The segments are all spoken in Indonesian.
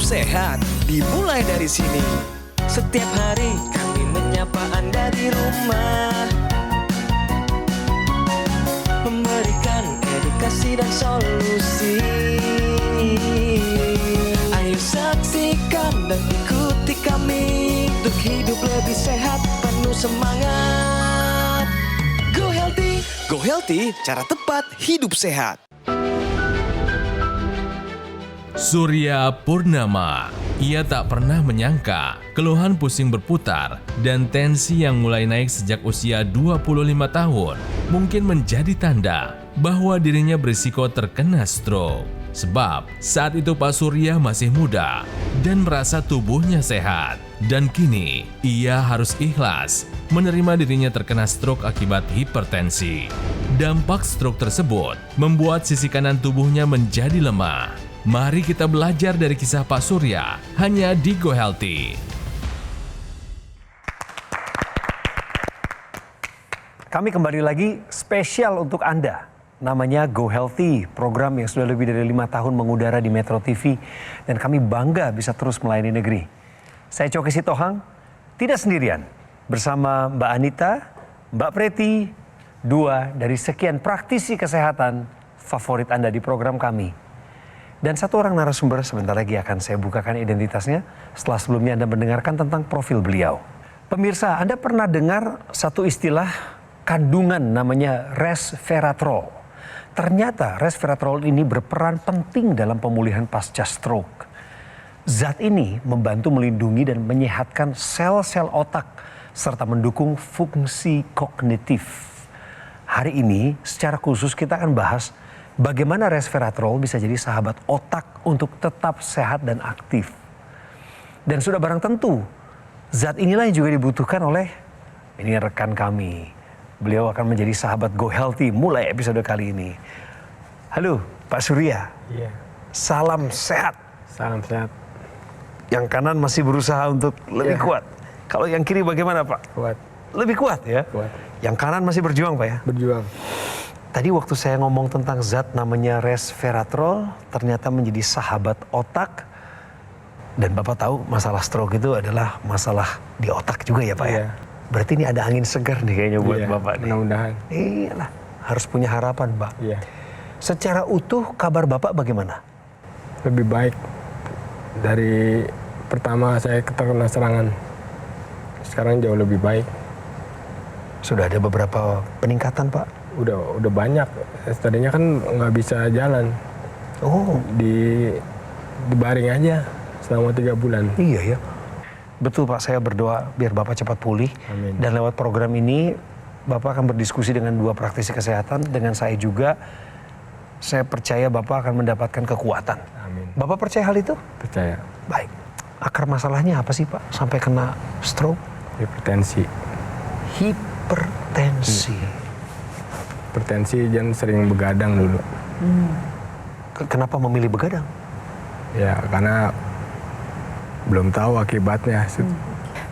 sehat dimulai dari sini. Setiap hari kami menyapa Anda di rumah, memberikan edukasi dan solusi. Ayo saksikan dan ikuti kami untuk hidup lebih sehat, penuh semangat. Go Healthy. Go Healthy, cara tepat hidup sehat. Surya Purnama. Ia tak pernah menyangka keluhan pusing berputar dan tensi yang mulai naik sejak usia 25 tahun mungkin menjadi tanda bahwa dirinya berisiko terkena stroke. Sebab saat itu Pak Surya masih muda dan merasa tubuhnya sehat. Dan kini ia harus ikhlas menerima dirinya terkena stroke akibat hipertensi. Dampak stroke tersebut membuat sisi kanan tubuhnya menjadi lemah. Mari kita belajar dari kisah Pak Surya hanya di Go Healthy. Kami kembali lagi spesial untuk Anda. Namanya Go Healthy, program yang sudah lebih dari 5 tahun mengudara di Metro TV. Dan kami bangga bisa terus melayani negeri. Saya Coki Sitohang, tidak sendirian. Bersama Mbak Anita, Mbak Preti, dua dari sekian praktisi kesehatan favorit Anda di program kami. Dan satu orang narasumber sebentar lagi akan saya bukakan identitasnya setelah sebelumnya Anda mendengarkan tentang profil beliau. Pemirsa, Anda pernah dengar satu istilah kandungan namanya resveratrol. Ternyata resveratrol ini berperan penting dalam pemulihan pasca stroke. Zat ini membantu melindungi dan menyehatkan sel-sel otak serta mendukung fungsi kognitif. Hari ini secara khusus kita akan bahas bagaimana resveratrol bisa jadi sahabat otak untuk tetap sehat dan aktif. Dan sudah barang tentu, zat inilah yang juga dibutuhkan oleh ini rekan kami. Beliau akan menjadi sahabat Go Healthy mulai episode kali ini. Halo Pak Surya. Iya. Salam sehat. Salam sehat. Yang kanan masih berusaha untuk lebih kuat. Kalau yang kiri bagaimana Pak? Kuat. Lebih kuat ya? Kuat. Yang kanan masih berjuang Pak ya? Berjuang. Tadi waktu saya ngomong tentang zat namanya resveratrol, ternyata menjadi sahabat otak. Dan Bapak tahu masalah stroke itu adalah masalah di otak juga ya Pak ya? Iya. Berarti ini ada angin segar nih kayaknya buat Iya, Bapak nih. mudah-mudahan. Iyalah, harus punya harapan Pak. Iya. Secara utuh kabar Bapak bagaimana? Lebih baik dari pertama saya terkena serangan. Sekarang jauh lebih baik. Sudah ada beberapa peningkatan Pak? Udah banyak. Tadinya kan nggak bisa jalan. Oh. Dibaring aja selama 3 bulan. Iya ya. Betul Pak, saya berdoa biar Bapak cepat pulih. Amin. Dan lewat program ini Bapak akan berdiskusi dengan 2 praktisi kesehatan, dengan saya juga. Saya percaya Bapak akan mendapatkan kekuatan. Amin. Bapak percaya hal itu? Percaya. Baik. Akar masalahnya apa sih Pak sampai kena stroke? Hipertensi. Hipertensi. Hipertensi dan sering begadang dulu. Kenapa memilih begadang? Ya karena belum tahu akibatnya.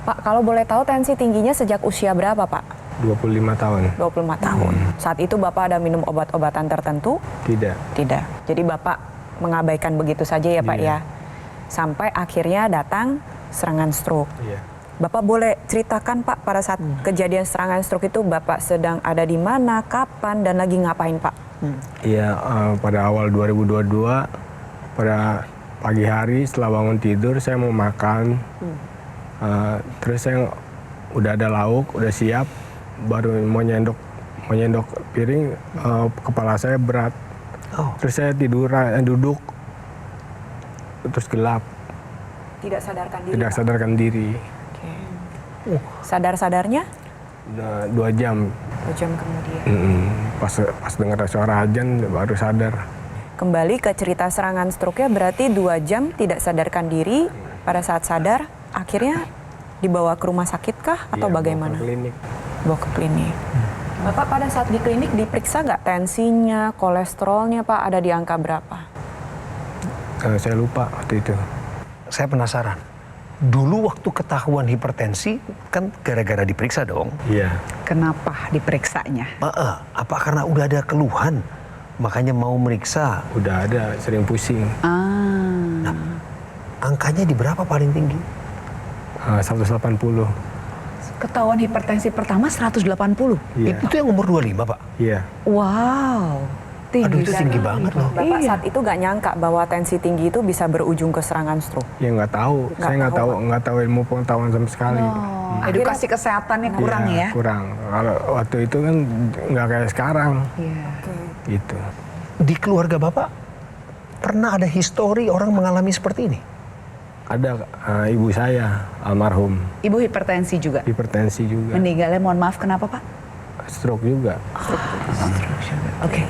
Pak, kalau boleh tahu tensi tingginya sejak usia berapa, Pak? 25 tahun. 25 tahun. Saat itu Bapak ada minum obat-obatan tertentu? Tidak. Tidak. Jadi Bapak mengabaikan begitu saja ya, Pak ya? Sampai akhirnya datang serangan stroke. Iya. Bapak boleh ceritakan, Pak, pada saat kejadian serangan stroke itu Bapak sedang ada di mana, kapan, dan lagi ngapain, Pak? Iya, pada awal 2022, pada pagi hari setelah bangun tidur saya mau makan. Terus saya udah ada lauk, udah siap, baru mau nyendok piring, kepala saya berat. Terus saya duduk, terus gelap. Tidak sadarkan diri, Tidak Pak? sadarkan diri. Sadar-sadarnya? Udah 2 jam. 2 jam kemudian. Pas dengar suara ajan baru sadar. Kembali ke cerita serangan stroke-nya, berarti 2 jam tidak sadarkan diri. Pada saat sadar, akhirnya dibawa ke rumah sakit kah atau Iya, bagaimana? bawa ke klinik. Bawa ke klinik. Bapak pada saat di klinik diperiksa nggak tensinya, kolesterolnya Pak ada di angka berapa? Saya lupa waktu itu. Saya penasaran. Dulu waktu ketahuan hipertensi kan gara-gara diperiksa dong. Iya. Kenapa diperiksanya? Apa karena udah ada keluhan makanya mau meriksa? Udah ada, sering pusing. Nah, angkanya di berapa paling tinggi? 180. Ketahuan hipertensi pertama 180. Iya. Itu yang umur 25, Pak? Iya. Wow. Tinggi Aduh, itu tinggi banget loh. Bapak Iya. saat itu gak nyangka bahwa tensi tinggi itu bisa berujung ke serangan stroke. Ya nggak tahu. Saya nggak tahu ilmu pengetahuan sama sekali. Oh, edukasi kesehatannya kurang Iya, ya. kurang. Kalau waktu itu kan nggak kayak sekarang. Iya. Gitu. Di keluarga Bapak pernah ada histori orang mengalami seperti ini? Ada ibu saya almarhum Ibu hipertensi juga. hipertensi juga, Meninggalnya mohon maaf kenapa Pak? stroke juga. Oke.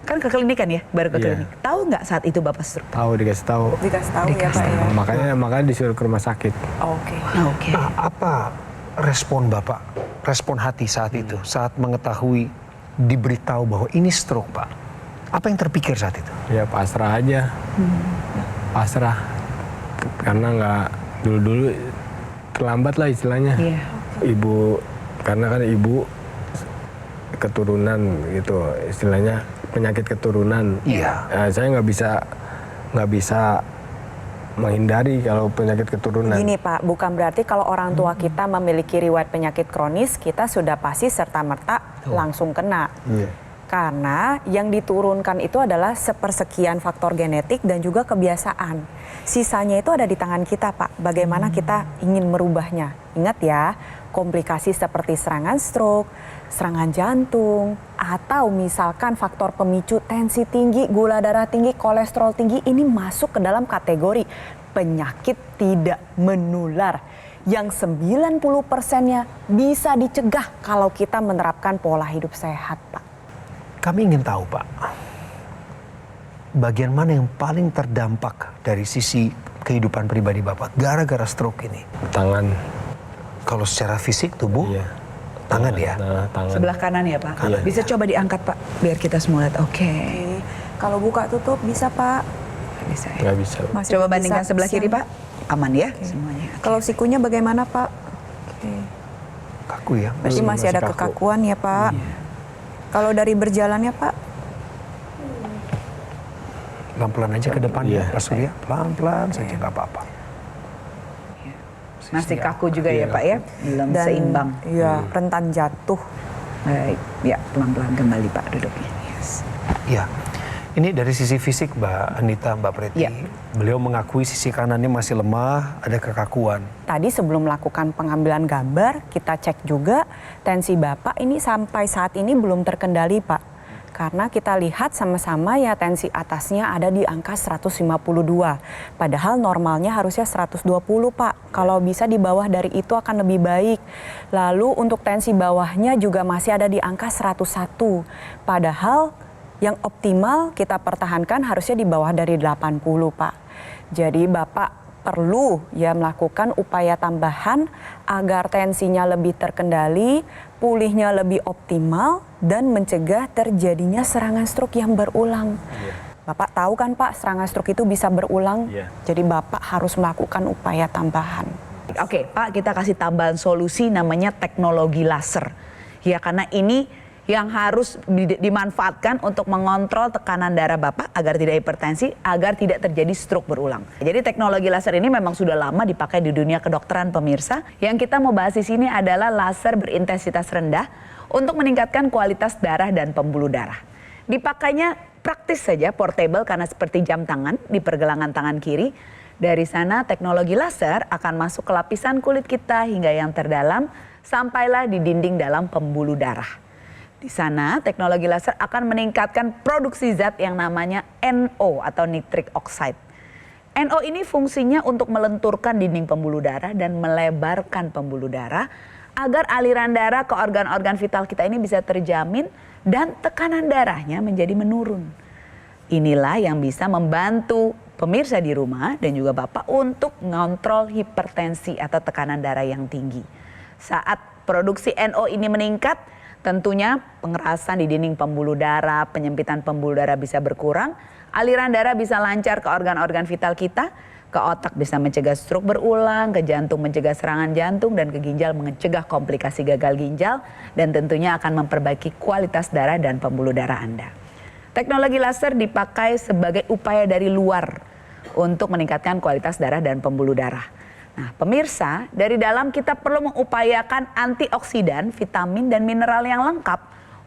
Kan ke klinikan ya, baru ke Iya. klinik. Tahu nggak saat itu Bapak stroke? Tahu dikasih tahu. Dikasih tahu ya Pak ya. Makanya disuruh ke rumah sakit. Oke. Oke. Nah, apa respon Bapak, respon hati saat itu, saat mengetahui, diberitahu bahwa ini stroke, Pak? Apa yang terpikir saat itu? Ya pasrah aja. Pasrah. Karena nggak dulu terlambat lah istilahnya. Iya. Ibu, karena kan ibu keturunan gitu istilahnya, penyakit keturunan. Iya. Saya nggak bisa menghindari kalau penyakit keturunan. Gini Pak, bukan berarti kalau orang tua kita memiliki riwayat penyakit kronis, kita sudah pasti serta-merta langsung kena. Iya. Karena yang diturunkan itu adalah sepersekian faktor genetik dan juga kebiasaan. Sisanya itu ada di tangan kita Pak, bagaimana kita ingin merubahnya. Ingat ya, komplikasi seperti serangan stroke, serangan jantung, atau misalkan faktor pemicu tensi tinggi, gula darah tinggi, kolesterol tinggi, ini masuk ke dalam kategori penyakit tidak menular yang 90%-nya bisa dicegah kalau kita menerapkan pola hidup sehat, Pak. Kami ingin tahu, Pak, bagian mana yang paling terdampak dari sisi kehidupan pribadi Bapak gara-gara stroke ini? Tangan. Kalau secara fisik tubuh, Iya. tangan ya? Nah, tangan. Sebelah kanan ya Pak? Iya. Bisa coba diangkat Pak, biar kita semua lihat. Oke. Kalau buka tutup bisa Pak. Bisa ya. Nggak bisa. Masih Coba bisa, bandingkan sebelah bisa. kiri Pak. Aman ya semuanya. Kalau sikunya bagaimana Pak? Kaku ya? Berarti masih ada kaku. kekakuan ya Pak. Kalau dari berjalannya Pak? Pelan-pelan aja ke depan Iya. ya, Pak Surya. Pelan-pelan saja, nggak apa-apa. Masih kaku juga ya Pak ya? Belum seimbang. Iya, rentan jatuh. Baik, ya pelan-pelan kembali Pak duduknya. Yes. Iya. Ini dari sisi fisik Mbak Anita, Mbak Preti. Iya. Beliau mengakui sisi kanannya masih lemah, ada kekakuan. Tadi sebelum melakukan pengambilan gambar, kita cek juga tensi Bapak ini sampai saat ini belum terkendali Pak. Karena kita lihat sama-sama ya tensi atasnya ada di angka 152. Padahal normalnya harusnya 120 Pak. Kalau bisa di bawah dari itu akan lebih baik. Lalu untuk tensi bawahnya juga masih ada di angka 101. Padahal yang optimal kita pertahankan harusnya di bawah dari 80 Pak. Jadi Bapak perlu ya melakukan upaya tambahan agar tensinya lebih terkendali, pulihnya lebih optimal dan mencegah terjadinya serangan stroke yang berulang. Bapak tahu kan Pak, serangan stroke itu bisa berulang. Iya. Jadi Bapak harus melakukan upaya tambahan. Oke Pak, kita kasih tambahan solusi namanya teknologi laser. Ya karena ini yang harus dimanfaatkan untuk mengontrol tekanan darah Bapak agar tidak hipertensi, agar tidak terjadi stroke berulang. Jadi teknologi laser ini memang sudah lama dipakai di dunia kedokteran pemirsa. Yang kita mau bahas di sini adalah laser berintensitas rendah untuk meningkatkan kualitas darah dan pembuluh darah. Dipakainya praktis saja, portable karena seperti jam tangan di pergelangan tangan kiri. Dari sana teknologi laser akan masuk ke lapisan kulit kita hingga yang terdalam, sampailah di dinding dalam pembuluh darah. Di sana teknologi laser akan meningkatkan produksi zat yang namanya NO atau nitric oxide. NO ini fungsinya untuk melenturkan dinding pembuluh darah dan melebarkan pembuluh darah agar aliran darah ke organ-organ vital kita ini bisa terjamin dan tekanan darahnya menjadi menurun. Inilah yang bisa membantu pemirsa di rumah dan juga Bapak untuk mengontrol hipertensi atau tekanan darah yang tinggi. Saat produksi NO ini meningkat, tentunya pengerasan di dinding pembuluh darah, penyempitan pembuluh darah bisa berkurang, aliran darah bisa lancar ke organ-organ vital kita, ke otak bisa mencegah stroke berulang, ke jantung mencegah serangan jantung, dan ke ginjal mencegah komplikasi gagal ginjal, dan tentunya akan memperbaiki kualitas darah dan pembuluh darah Anda. Teknologi laser dipakai sebagai upaya dari luar untuk meningkatkan kualitas darah dan pembuluh darah. Nah, pemirsa, dari dalam kita perlu mengupayakan antioksidan, vitamin dan mineral yang lengkap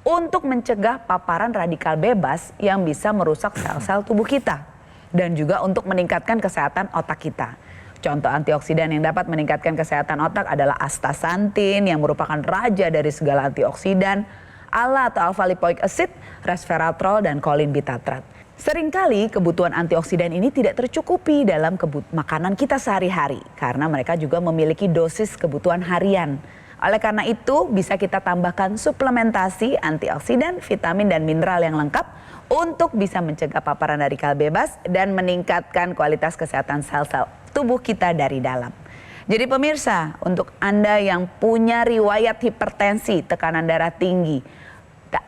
untuk mencegah paparan radikal bebas yang bisa merusak sel-sel tubuh kita dan juga untuk meningkatkan kesehatan otak kita. Contoh antioksidan yang dapat meningkatkan kesehatan otak adalah astaxanthin yang merupakan raja dari segala antioksidan, ALA atau alpha lipoic acid, resveratrol dan kolin bitatrat. Seringkali kebutuhan antioksidan ini tidak tercukupi dalam makanan kita sehari-hari karena mereka juga memiliki dosis kebutuhan harian. Oleh karena itu bisa kita tambahkan suplementasi antioksidan, vitamin dan mineral yang lengkap untuk bisa mencegah paparan radikal bebas dan meningkatkan kualitas kesehatan sel-sel tubuh kita dari dalam. Jadi pemirsa, untuk Anda yang punya riwayat hipertensi, tekanan darah tinggi,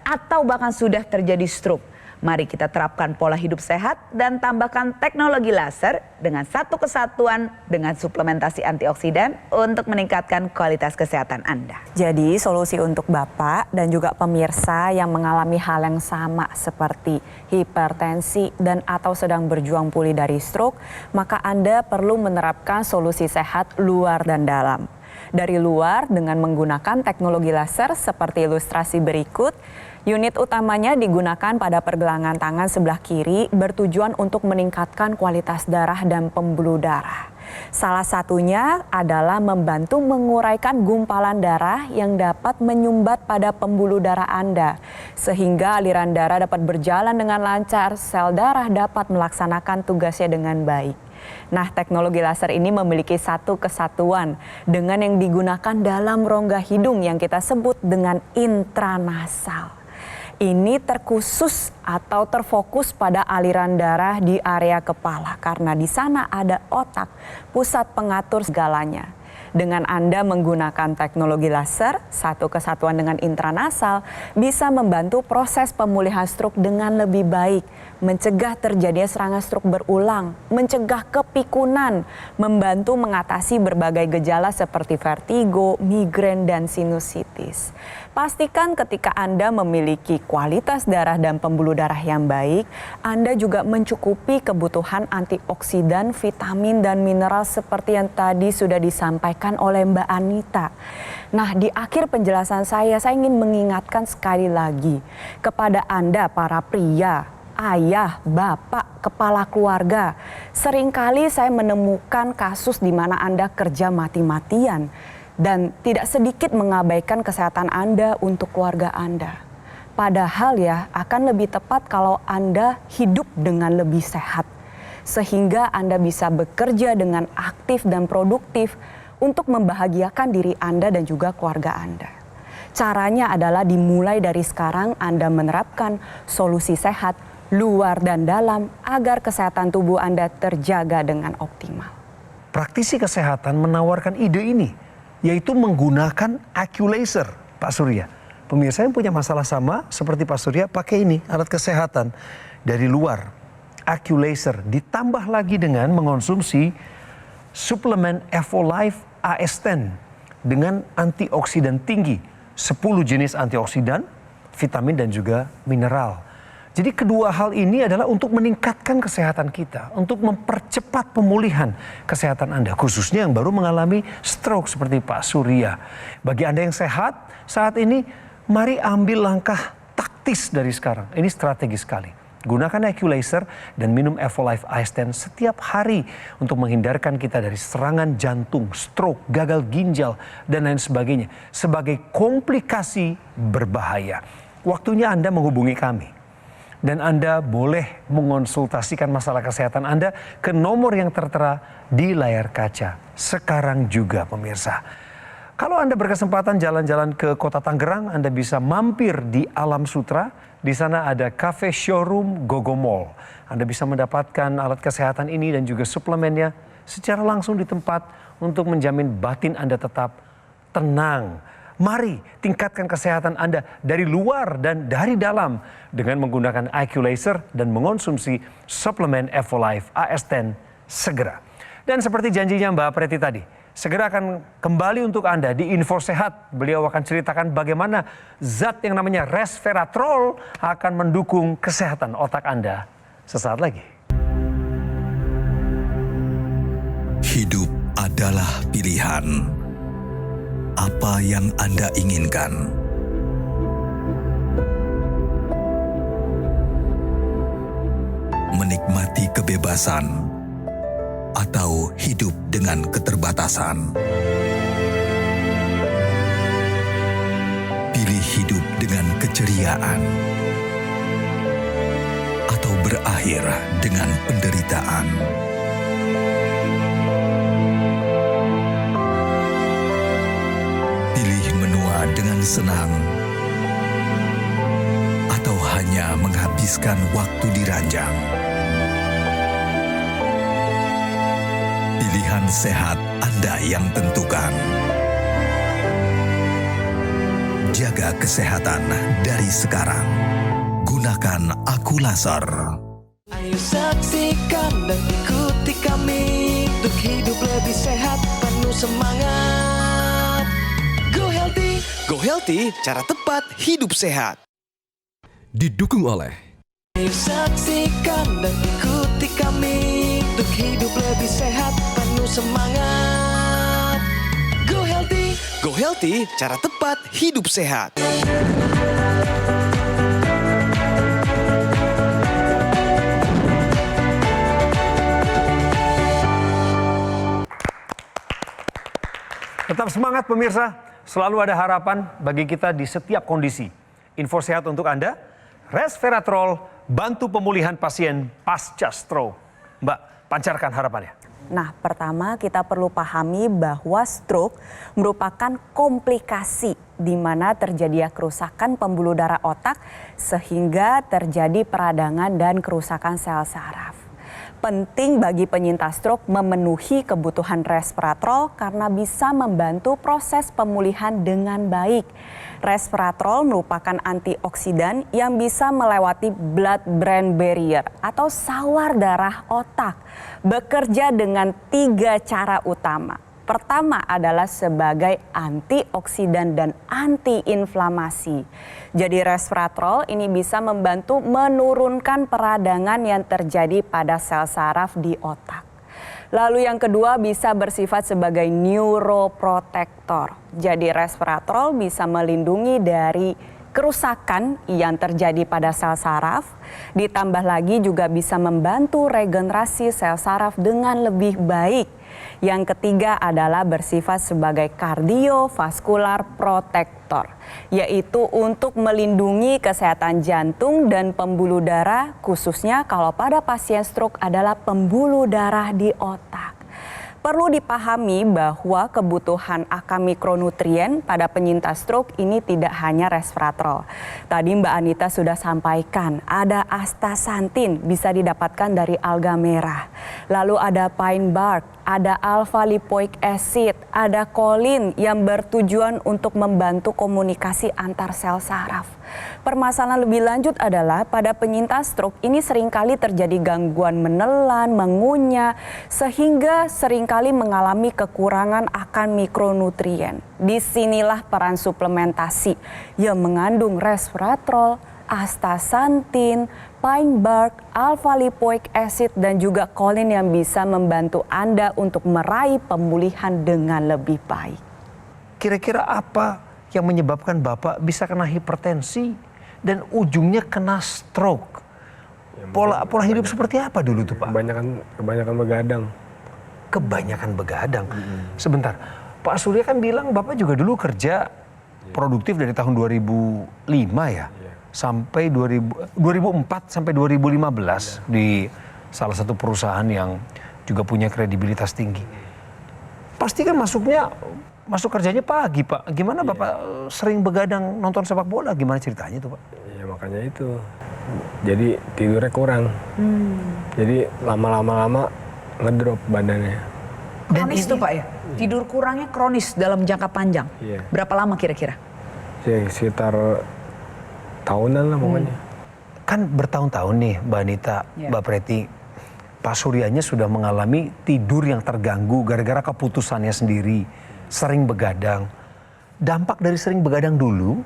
atau bahkan sudah terjadi stroke, mari kita terapkan pola hidup sehat dan tambahkan teknologi laser dengan satu kesatuan dengan suplementasi antioksidan untuk meningkatkan kualitas kesehatan Anda. Jadi solusi untuk Bapak dan juga pemirsa yang mengalami hal yang sama seperti hipertensi dan atau sedang berjuang pulih dari stroke, maka Anda perlu menerapkan solusi sehat luar dan dalam. Dari luar dengan menggunakan teknologi laser seperti ilustrasi berikut. Unit utamanya digunakan pada pergelangan tangan sebelah kiri bertujuan untuk meningkatkan kualitas darah dan pembuluh darah. Salah satunya adalah membantu menguraikan gumpalan darah yang dapat menyumbat pada pembuluh darah Anda. Sehingga aliran darah dapat berjalan dengan lancar, sel darah dapat melaksanakan tugasnya dengan baik. Nah, teknologi laser ini memiliki satu kesatuan dengan yang digunakan dalam rongga hidung yang kita sebut dengan intranasal. Ini terkhusus atau terfokus pada aliran darah di area kepala karena di sana ada otak, pusat pengatur segalanya. Dengan Anda menggunakan teknologi laser, satu kesatuan dengan intranasal bisa membantu proses pemulihan stroke dengan lebih baik, mencegah terjadinya serangan stroke berulang, mencegah kepikunan, membantu mengatasi berbagai gejala seperti vertigo, migrain, dan sinusitis. Pastikan ketika Anda memiliki kualitas darah dan pembuluh darah yang baik, Anda juga mencukupi kebutuhan antioksidan, vitamin, dan mineral seperti yang tadi sudah disampaikan oleh Mbak Anita. Nah, di akhir penjelasan saya ingin mengingatkan sekali lagi kepada Anda para pria, ayah, bapak, kepala keluarga. Seringkali saya menemukan kasus di mana Anda kerja mati-matian dan tidak sedikit mengabaikan kesehatan Anda untuk keluarga Anda. Padahal ya akan lebih tepat kalau Anda hidup dengan lebih sehat. Sehingga Anda bisa bekerja dengan aktif dan produktif untuk membahagiakan diri Anda dan juga keluarga Anda. Caranya adalah dimulai dari sekarang Anda menerapkan solusi sehat luar dan dalam agar kesehatan tubuh Anda terjaga dengan optimal. Praktisi kesehatan menawarkan ide ini, yaitu menggunakan AccuLaser, Pak Surya. Pemirsa yang punya masalah sama seperti Pak Surya, pakai ini, alat kesehatan dari luar. AccuLaser ditambah lagi dengan mengonsumsi suplemen Evolife AS10 dengan antioksidan tinggi, 10 jenis antioksidan, vitamin dan juga mineral. Jadi kedua hal ini adalah untuk meningkatkan kesehatan kita, untuk mempercepat pemulihan kesehatan Anda, khususnya yang baru mengalami stroke seperti Pak Surya. Bagi Anda yang sehat saat ini, mari ambil langkah taktis dari sekarang. Ini strategi sekali. Gunakan AccuLaser dan minum Evolife AS10 setiap hari untuk menghindarkan kita dari serangan jantung, stroke, gagal ginjal, dan lain sebagainya. Sebagai komplikasi berbahaya. Waktunya Anda menghubungi kami. Dan Anda boleh mengonsultasikan masalah kesehatan Anda ke nomor yang tertera di layar kaca sekarang juga pemirsa. Kalau Anda berkesempatan jalan-jalan ke Kota Tangerang, Anda bisa mampir di Alam Sutra. Di sana ada cafe showroom Gogo Mall. Anda bisa mendapatkan alat kesehatan ini dan juga suplemennya secara langsung di tempat untuk menjamin batin Anda tetap tenang. Mari tingkatkan kesehatan Anda dari luar dan dari dalam dengan menggunakan AccuLaser dan mengonsumsi suplemen Evolife AS10 segera. Dan seperti janjinya Mbak Preti tadi, segera akan kembali untuk Anda di Info Sehat. Beliau akan ceritakan bagaimana zat yang namanya resveratrol akan mendukung kesehatan otak Anda sesaat lagi. adalah pilihan. Apa yang Anda inginkan? Menikmati kebebasan atau hidup dengan keterbatasan? Pilih hidup dengan keceriaan atau berakhir dengan penderitaan? Pilih menua dengan senang atau hanya menghabiskan waktu di ranjang? Pilihan sehat Anda yang tentukan. Jaga kesehatan dari sekarang. Gunakan Aku Laser. Ayo saksikan dan ikuti kami untuk hidup lebih sehat, penuh semangat. Go Healthy. Go Healthy, cara tepat hidup sehat. Didukung oleh Ayo saksikan dan ikuti kami untuk hidup lebih sehat, penuh semangat. Go Healthy. Go Healthy, cara tepat hidup sehat. Tetap semangat pemirsa, selalu ada harapan bagi kita di setiap kondisi. Info sehat untuk Anda, resveratrol bantu pemulihan pasien pasca stroke. Mbak, pancarkan harapannya. Nah, pertama kita perlu pahami bahwa stroke merupakan komplikasi di mana terjadi kerusakan pembuluh darah otak sehingga terjadi peradangan dan kerusakan sel saraf. Penting bagi penyintas stroke memenuhi kebutuhan resveratrol karena bisa membantu proses pemulihan dengan baik. Resveratrol merupakan antioksidan yang bisa melewati blood-brain barrier atau sawar darah otak. Bekerja dengan 3 cara utama. Pertama adalah sebagai antioksidan dan antiinflamasi. Jadi resveratrol ini bisa membantu menurunkan peradangan yang terjadi pada sel saraf di otak. Lalu yang kedua bisa bersifat sebagai neuroprotektor. Jadi resveratrol bisa melindungi dari kerusakan yang terjadi pada sel saraf. Ditambah lagi juga bisa membantu regenerasi sel saraf dengan lebih baik. Yang ketiga adalah bersifat sebagai kardiovaskular protektor, yaitu untuk melindungi kesehatan jantung dan pembuluh darah, khususnya kalau pada pasien stroke adalah pembuluh darah di otak. Perlu dipahami bahwa kebutuhan AKA mikronutrien pada penyintas stroke ini tidak hanya resveratrol. Tadi Mbak Anita sudah sampaikan, ada astaxanthin bisa didapatkan dari alga merah. Lalu ada pine bark, ada alpha lipoic acid, ada kolin yang bertujuan untuk membantu komunikasi antar sel saraf. Permasalahan lebih lanjut adalah pada penyintas stroke ini seringkali terjadi gangguan menelan, mengunyah, sehingga seringkali mengalami kekurangan akan mikronutrien. Disinilah peran suplementasi yang mengandung resveratrol, astaxanthin, pine bark, alpha lipoic acid, dan juga kolin yang bisa membantu Anda untuk meraih pemulihan dengan lebih baik. Kira-kira apa yang menyebabkan Bapak bisa kena hipertensi dan ujungnya kena stroke? Pola hidup seperti apa dulu tuh Pak? Kebanyakan begadang. Kebanyakan begadang. Sebentar, Pak Surya kan bilang Bapak juga dulu kerja produktif dari tahun 2005 ya? Sampai 2004 sampai 2015 di salah satu perusahaan yang juga punya kredibilitas tinggi. Pasti kan masuk kerjanya pagi Pak. Gimana Bapak sering begadang nonton sepak bola? Gimana ceritanya tuh Pak? Ya makanya itu. Jadi tidurnya kurang. Jadi lama-lama ngedrop badannya. Kronis tuh Pak ya? Tidur kurangnya kronis dalam jangka panjang. Iya. Berapa lama kira-kira? Ya, sekitar tahunan lah pokoknya. Kan bertahun-tahun nih Mbak Anita, Mbak Preti, Pak Suryanya sudah mengalami tidur yang terganggu gara-gara keputusannya sendiri, sering begadang. Dampak dari sering begadang dulu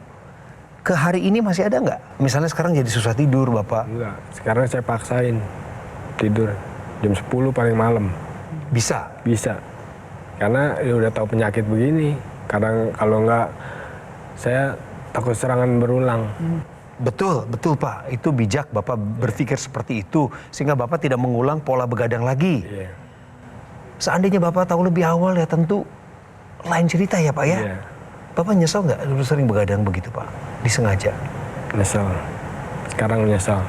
ke hari ini masih ada nggak? Misalnya sekarang jadi susah tidur Bapak? Enggak, sekarang saya paksain tidur jam 10 paling malam. Bisa? Bisa. Karena ya udah tahu penyakit begini. Kadang kalau nggak, saya takut serangan berulang. Betul, betul Pak. Itu bijak Bapak berpikir seperti itu. Sehingga Bapak tidak mengulang pola begadang lagi. Iya. Seandainya Bapak tahu lebih awal ya tentu lain cerita ya Pak ya. Iya. Bapak nyesel nggak dulu sering begadang begitu Pak? Disengaja? Nyesel. Sekarang nyesel.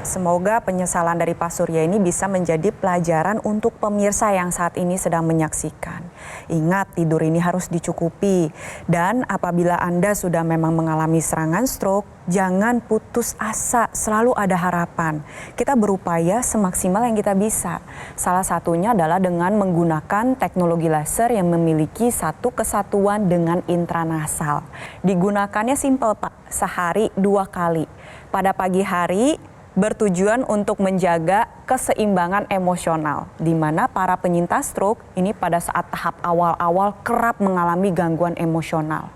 Semoga penyesalan dari Pak Surya ini bisa menjadi pelajaran untuk pemirsa yang saat ini sedang menyaksikan. Ingat, tidur ini harus dicukupi. Dan apabila Anda sudah memang mengalami serangan stroke, jangan putus asa, selalu ada harapan. Kita berupaya semaksimal yang kita bisa. Salah satunya adalah dengan menggunakan teknologi laser yang memiliki satu kesatuan dengan intranasal. Digunakannya simpel Pak, sehari 2 kali. Pada pagi hari, bertujuan untuk menjaga keseimbangan emosional, di mana para penyintas stroke ini pada saat tahap awal-awal kerap mengalami gangguan emosional.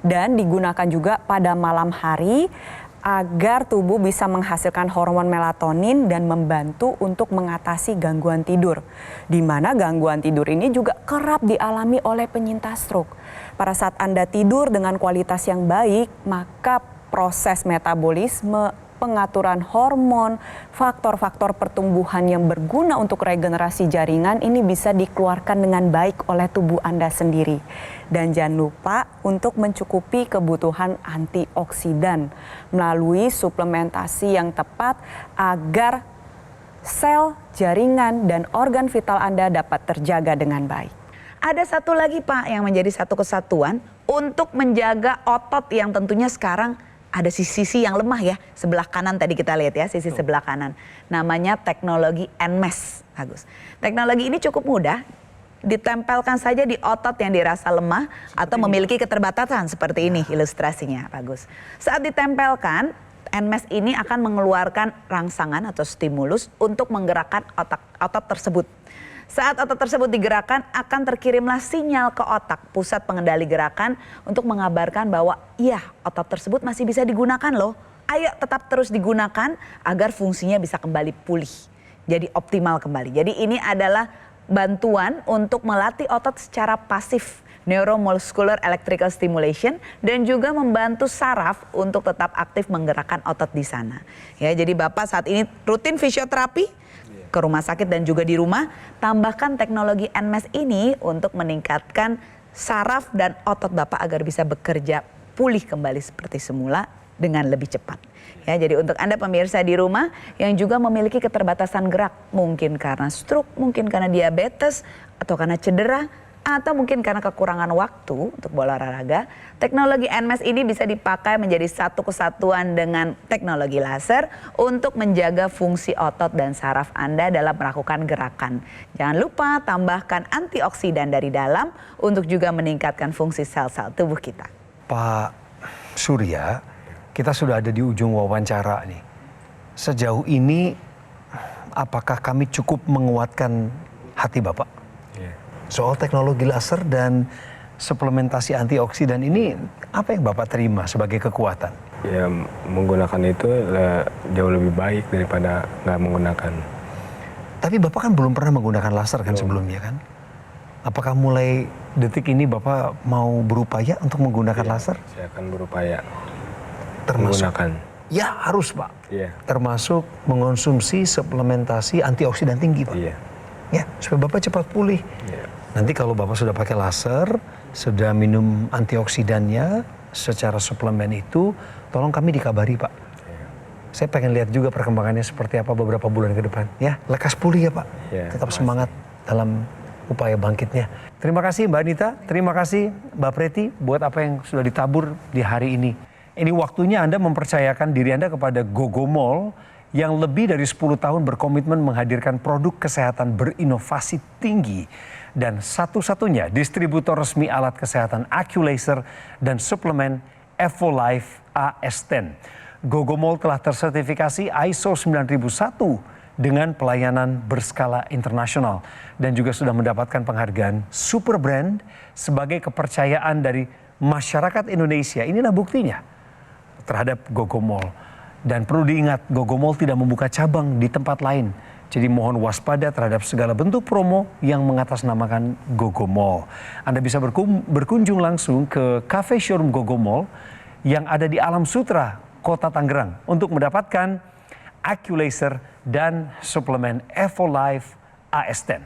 Dan digunakan juga pada malam hari agar tubuh bisa menghasilkan hormon melatonin dan membantu untuk mengatasi gangguan tidur. Di mana gangguan tidur ini juga kerap dialami oleh penyintas stroke. Pada saat Anda tidur dengan kualitas yang baik, maka proses metabolisme, pengaturan hormon, faktor-faktor pertumbuhan yang berguna untuk regenerasi jaringan ini bisa dikeluarkan dengan baik oleh tubuh Anda sendiri. Dan jangan lupa untuk mencukupi kebutuhan antioksidan melalui suplementasi yang tepat agar sel, jaringan, dan organ vital Anda dapat terjaga dengan baik. Ada satu lagi Pak yang menjadi satu kesatuan untuk menjaga otot yang tentunya sekarang ada sisi yang lemah ya, sebelah kanan tadi kita lihat ya, sisi sebelah kanan. Namanya teknologi NMES, Agus. Teknologi ini cukup mudah, ditempelkan saja di otot yang dirasa lemah atau memiliki keterbatasan seperti ini ilustrasinya, Agus. Saat ditempelkan, NMES ini akan mengeluarkan rangsangan atau stimulus untuk menggerakkan otot tersebut. Saat otot tersebut digerakkan akan terkirimlah sinyal ke otak pusat pengendali gerakan untuk mengabarkan bahwa iya otot tersebut masih bisa digunakan loh. Ayo tetap terus digunakan agar fungsinya bisa kembali pulih. Jadi optimal kembali. Jadi ini adalah bantuan untuk melatih otot secara pasif. Neuromuscular electrical stimulation dan juga membantu saraf untuk tetap aktif menggerakkan otot di sana. Ya, jadi Bapak saat ini rutin fisioterapi ke rumah sakit dan juga di rumah, tambahkan teknologi NMES ini untuk meningkatkan saraf dan otot Bapak agar bisa bekerja pulih kembali seperti semula dengan lebih cepat. Ya, jadi untuk Anda pemirsa di rumah yang juga memiliki keterbatasan gerak, mungkin karena stroke, mungkin karena diabetes, atau karena cedera, atau mungkin karena kekurangan waktu untuk berolahraga, teknologi NMES ini bisa dipakai menjadi satu kesatuan dengan teknologi laser untuk menjaga fungsi otot dan saraf Anda dalam melakukan gerakan. Jangan lupa tambahkan antioksidan dari dalam untuk juga meningkatkan fungsi sel-sel tubuh kita. Pak Surya, kita sudah ada di ujung wawancara nih. Sejauh ini, apakah kami cukup menguatkan hati Bapak? Soal teknologi laser dan suplementasi antioksidan ini, apa yang Bapak terima sebagai kekuatan? Ya menggunakan itu jauh lebih baik daripada nggak menggunakan. Tapi Bapak kan belum pernah menggunakan laser kan sebelumnya kan? Apakah mulai detik ini Bapak mau berupaya untuk menggunakan laser? Saya akan berupaya Termasuk? menggunakan. Ya harus Pak. Iya. Termasuk mengonsumsi suplementasi antioksidan tinggi Pak. Iya. Ya, supaya Bapak cepat pulih. Iya. Nanti kalau Bapak sudah pakai laser, sudah minum antioksidannya secara suplemen itu, tolong kami dikabari Pak. Iya. Saya pengen lihat juga perkembangannya seperti apa beberapa bulan ke depan. Ya, lekas pulih ya Pak. Iya, Tetap makasih. semangat dalam upaya bangkitnya. Terima kasih Mbak Anita, terima kasih Mbak Preti buat apa yang sudah ditabur di hari ini. Ini waktunya Anda mempercayakan diri Anda kepada Gogomol yang lebih dari 10 tahun berkomitmen menghadirkan produk kesehatan berinovasi tinggi dan satu-satunya distributor resmi alat kesehatan AccuLaser dan suplemen Evolife AS10. Gogomol telah tersertifikasi ISO 9001 dengan pelayanan berskala internasional dan juga sudah mendapatkan penghargaan Super Brand sebagai kepercayaan dari masyarakat Indonesia. Inilah buktinya terhadap Gogomol. Dan perlu diingat, Gogomol tidak membuka cabang di tempat lain. Jadi mohon waspada terhadap segala bentuk promo yang mengatasnamakan GoGo Mall. Anda bisa berkunjung langsung ke cafe showroom GoGo Mall yang ada di Alam Sutra, Kota Tangerang untuk mendapatkan AccuLaser dan suplemen EvoLife AS10.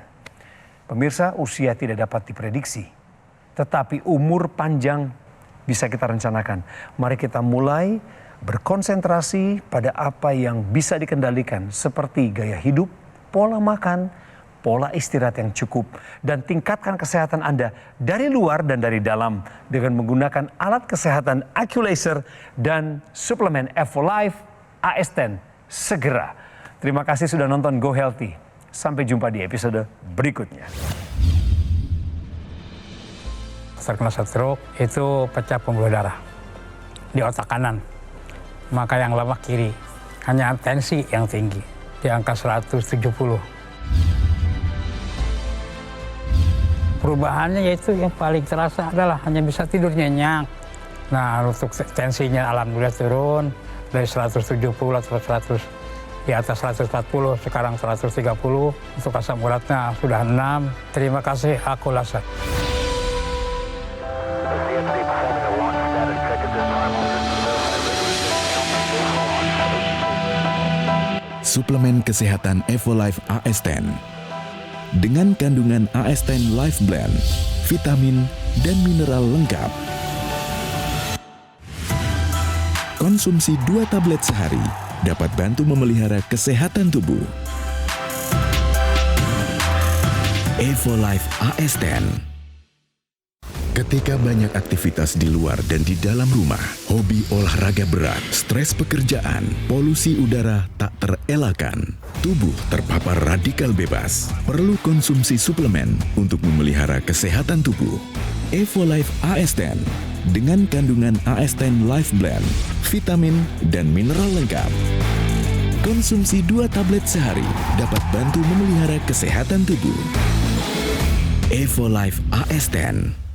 Pemirsa, usia tidak dapat diprediksi, tetapi umur panjang bisa kita rencanakan. Mari kita mulai berkonsentrasi pada apa yang bisa dikendalikan seperti gaya hidup, pola makan, pola istirahat yang cukup, dan tingkatkan kesehatan Anda dari luar dan dari dalam dengan menggunakan alat kesehatan AccuLaser dan suplemen EvoLife AS10 segera. Terima kasih sudah nonton Go Healthy. Sampai jumpa di episode berikutnya. Terkena stroke itu pecah pembuluh darah di otak kanan. Maka yang lemah kiri, hanya tensi yang tinggi, di angka 170. Perubahannya yaitu yang paling terasa adalah hanya bisa tidur nyenyak. Nah, untuk tensinya alhamdulillah turun dari 170 atau 100 di atas 140, sekarang 130. Untuk asam uratnya sudah 6. Terima kasih AccuLaser. Suplemen kesehatan EvoLife AS10 dengan kandungan AS10 Life Blend, vitamin dan mineral lengkap. Konsumsi 2 tablet sehari dapat bantu memelihara kesehatan tubuh. EvoLife AS10. Ketika banyak aktivitas di luar dan di dalam rumah, hobi olahraga berat, stres pekerjaan, polusi udara tak terelakkan, tubuh terpapar radikal bebas, perlu konsumsi suplemen untuk memelihara kesehatan tubuh. EvoLife AS10 dengan kandungan AS10 Life Blend, vitamin dan mineral lengkap. Konsumsi 2 tablet sehari dapat bantu memelihara kesehatan tubuh. EvoLife AS10.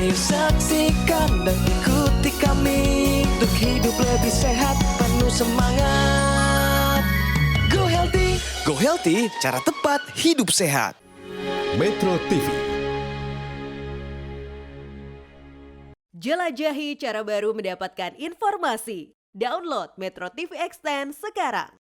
Ayo saksikan dan ikuti kami untuk hidup lebih sehat, penuh semangat. Go Healthy. Go Healthy, cara tepat hidup sehat. Metro TV. Jelajahi cara baru mendapatkan informasi. Download Metro TV Extend sekarang.